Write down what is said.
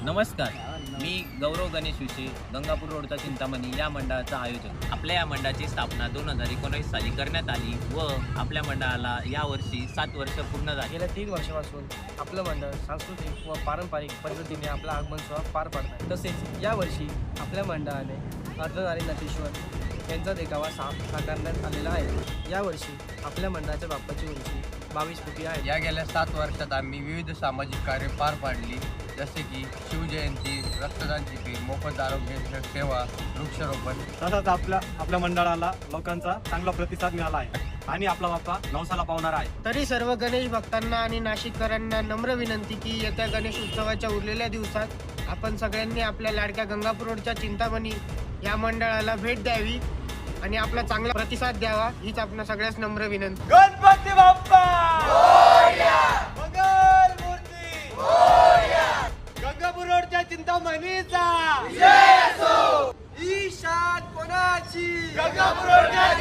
नमस्कार, मी गौरव गणेश विषे, गंगापूर रोडचा चिंतामणी या मंडळाचा आयोजक. आपल्या या मंडळाची स्थापना 2019 साली करण्यात आली व आपल्या मंडळाला यावर्षी 7 वर्ष पूर्ण झाली. गेल्या 3 वर्षापासून आपलं मंडळ सांस्कृतिक व पारंपरिक पद्धतीने आपला आगमन सोहळा पार पाडत आहे. तसेच यावर्षी आपल्या मंडळाने अर्धनारी नटेश्वर यांचा देखावा साकारण्यात आलेला आहे. यावर्षी आपल्या मंडळाच्या बाप्पाची उंची 22 फुटी आहे. या गेल्या 7 वर्षात आम्ही विविध सामाजिक कार्य पार पाडली, जसे की शिवजयंती, रक्तदान शिबिर, मोफत आरोग्य सेवा, वृक्षारोपण. तसंच आपल्या मंडळाला लोकांचा चांगला प्रतिसाद मिळाला आहे आणि आपला बाप्पा नवसाला पावणार आहे. तरी सर्व गणेश भक्तांना आणि नाशिककरांना नम्र विनंती की येत्या गणेश उत्सवाच्या उरलेल्या दिवसात आपण सगळ्यांनी आपल्या लाडक्या गंगापूर रोडच्या चिंतामणी या मंडळाला भेट द्यावी आणि आपला चांगला प्रतिसाद द्यावा, हीच आपल्या सगळ्याच नम्र विनंती. गणपती बाप्पा मंगल मूर्ती गंगापूर रोडच्या चिंतामणीचा ईशान कोणाची गंगापूर रोडच्या